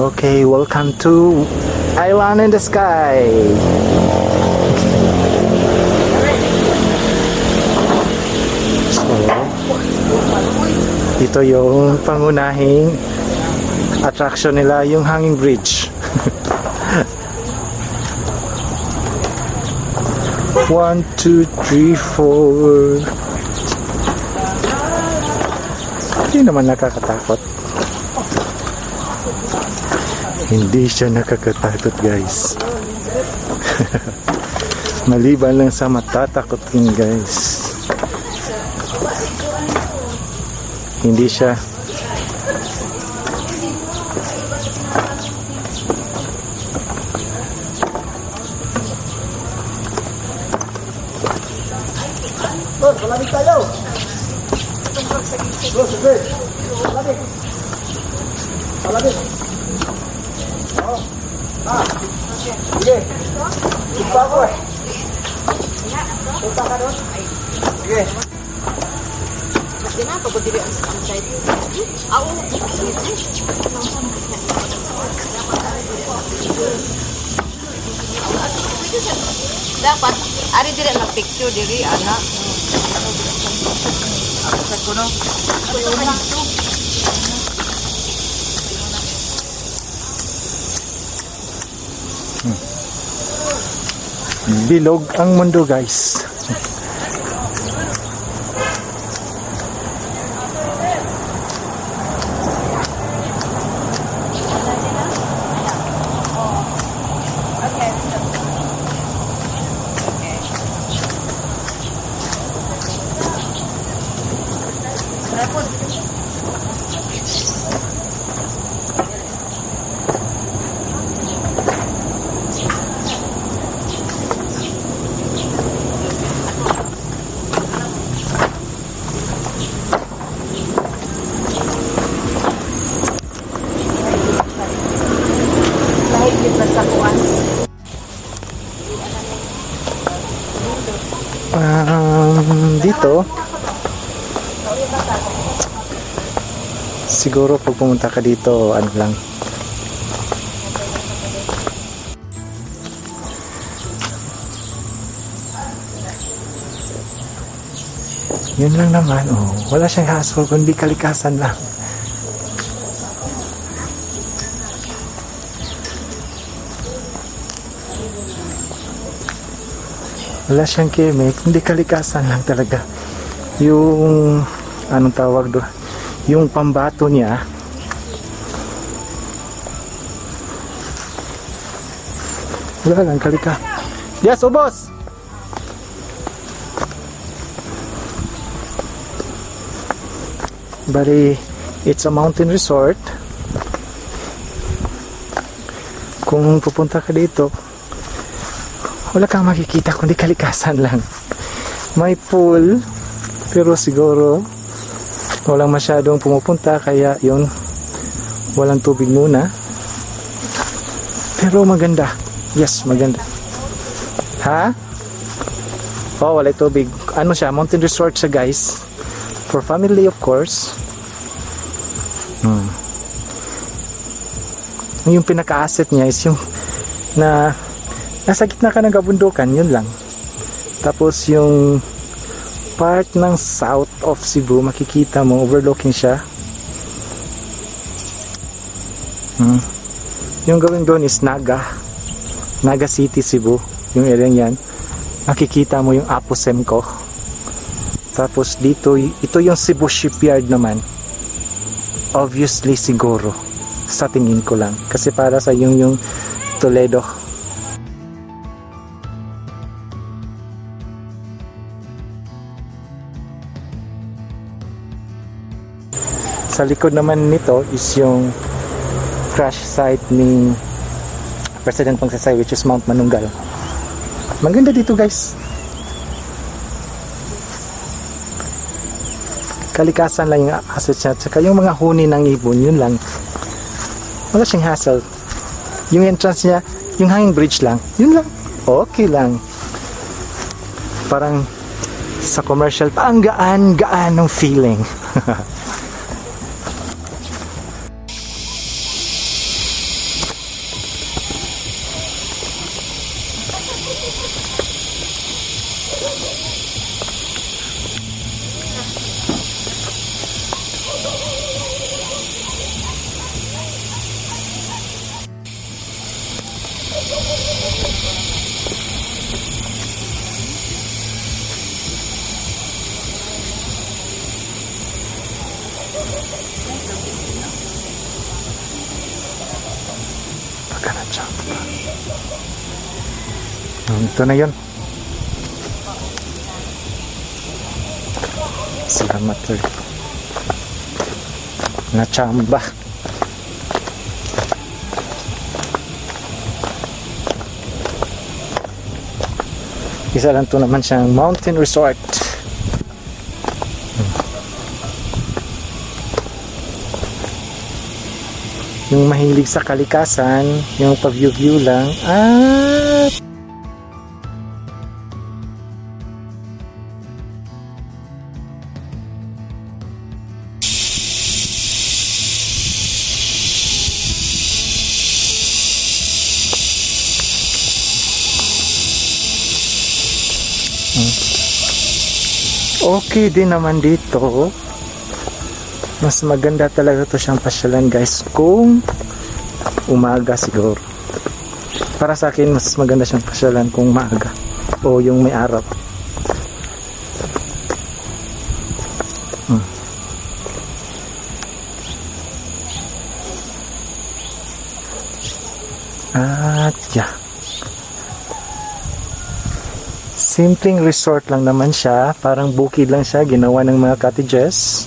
Okay, welcome to Island in the Sky. So, ito yung pangunahing attraction nila, yung hanging bridge. 1, 2, 3, 4. Hindi naman nakakatakot. Hindi siya nakakatakot, guys. Maliban lang sa matatakotin, guys. Hindi siya Malamig tayo. Sige. Malamig. Malamig. Oh. Sige. Ipa ko eh. Punta ka doon. Sige. Mas din ako po diri ang side. Ako. Dapat ari diri na picture diri ana. Ako sa kuno. bilog ang mundo, guys. Dito siguro pag pumunta ka dito, ano lang, yun lang naman. Wala siyang hassle, kundi kalikasan lang. Wala siyang keme, kundi kalikasan lang talaga. Yung anong tawag doon, yung pambato niya, wala lang, kalika. Yes, boss. Bali, it's a mountain resort. Kung pupunta ka dito, wala kang makikita kundi kalikasan lang. May pool, pero siguro walang masyadong pumupunta, kaya yun, walang tubig muna. Pero maganda. Yes, maganda. Ha? Oh, wala tubig. Ano siya? Mountain resort siya, guys. For family, of course. Yung pinaka-asset niya is yung na nasa gitna ka ng kabundukan, yun lang. Tapos yung part ng south of Cebu, makikita mo, overlooking siya. Yung gawin doon is Naga City, Cebu. Yung area yan, makikita mo yung Aposemco. Tapos dito, ito yung Cebu Shipyard naman. Obviously siguro, sa tingin ko lang, kasi para sa yung Toledo. Sa likod naman nito is yung crash site ni President Pangsasay, which is Mount Manunggal. Maganda dito, guys. Kalikasan lang yung asset niya. Tsaka yung mga huni ng ibon, yun lang. Wala siyang hassle. Yung entrance niya, yung hanging bridge lang, yun lang. Okay lang. Parang sa commercial, ang gaan-gaan ng feeling. Ito na yun. Salamat Lord. Nachamba. Isa lang to naman siyang mountain resort. Yung mahilig sa kalikasan, yung pa-view-view lang, at okay din naman dito. Mas maganda talaga to siyang pasyalan guys kung umaga siguro. Para sa akin mas maganda siyang pasyalan kung maaga o yung may araw. At yeah, simpleng resort lang naman siya, parang bukid lang siya, ginawa ng mga cottages.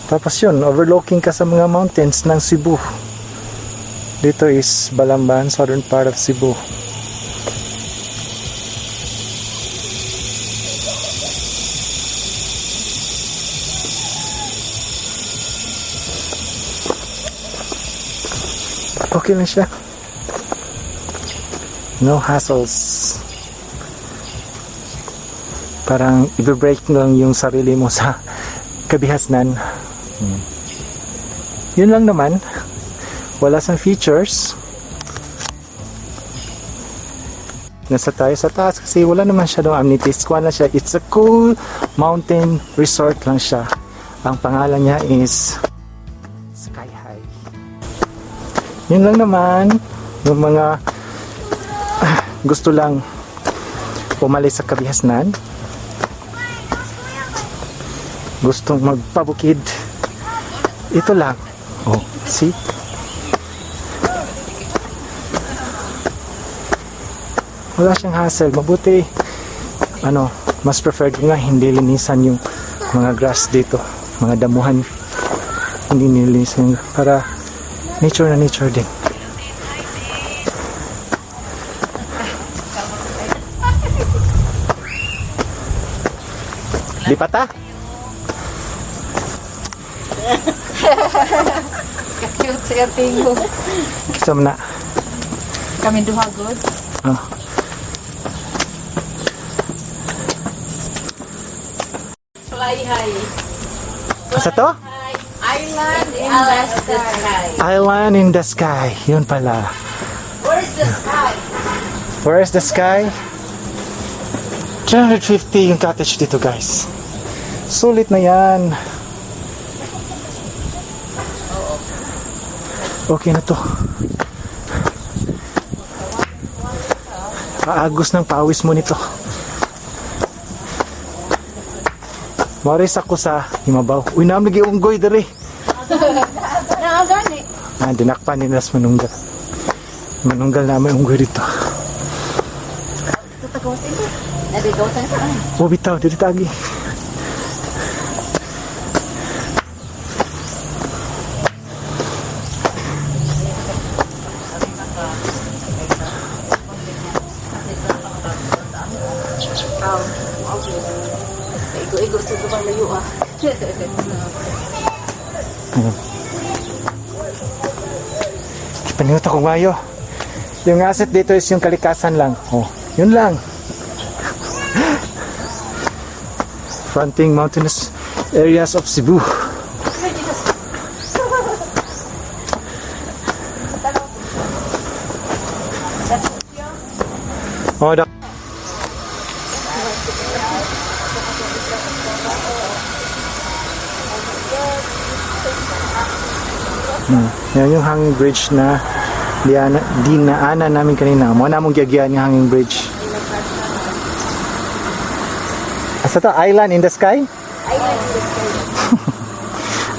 Tapos yun, overlooking ka sa mga mountains ng Cebu. Dito is Balamban, southern part of Cebu. Okay lang siya. No hassles. Parang i-break lang yung sarili mo sa kabihasnan. Yun lang naman. Wala sang features. Nasa tayo sa taas kasi wala naman siya doon amenities. Kuha na siya. It's a cool mountain resort lang siya. Ang pangalan niya is Sky High. Yun lang naman. Yung mga gusto lang umalis sa kabihasnan, gustong magpabukid, ito lang. Oh, see? Wala siyang hassle. Mabuti, mas preferred ko nga hindi linisan yung mga grass dito, mga damuhan. Hindi nilinisan para nature na nature din. Lipat ah? Cute siya tingo. Kisam na. Kami duha good. Oh. Fly high. Asa to? Island in the sky. Island in the sky. Yun pala. Where's the sky? Where is the sky? 350 yung cottage dito guys. Sulit na yan. Okay na to. Paagos ng pawis mo nito. Maris ako sa Himabaw. Uy, naam lagi unggoy dere. Naagani. Dinakpan ni Nas Manunggal. Manunggal namin unggoy dito. Tatagawas ito. Nadigawasan ito. Oh, bitaw, dito tagi. Igo-igo sa ito layo ah. Panimuta ko mayo. Yung asset dito is yung kalikasan lang. Oh, yun lang. Fronting mountainous areas of Cebu. Oh, yan yung hanging bridge na dinaanan namin kanina. Mo na mong gyagyan yung hanging bridge. Asa to? Island in the sky? Island in the sky.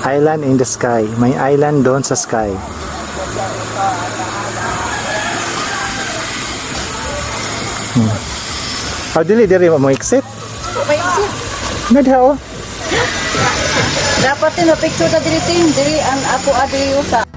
Island in the sky. May island doon sa sky. Dili diri mo exit. Pa-exit. Nadha oh. Dapat din na picture ta diri tin, diri ang ako adiri sa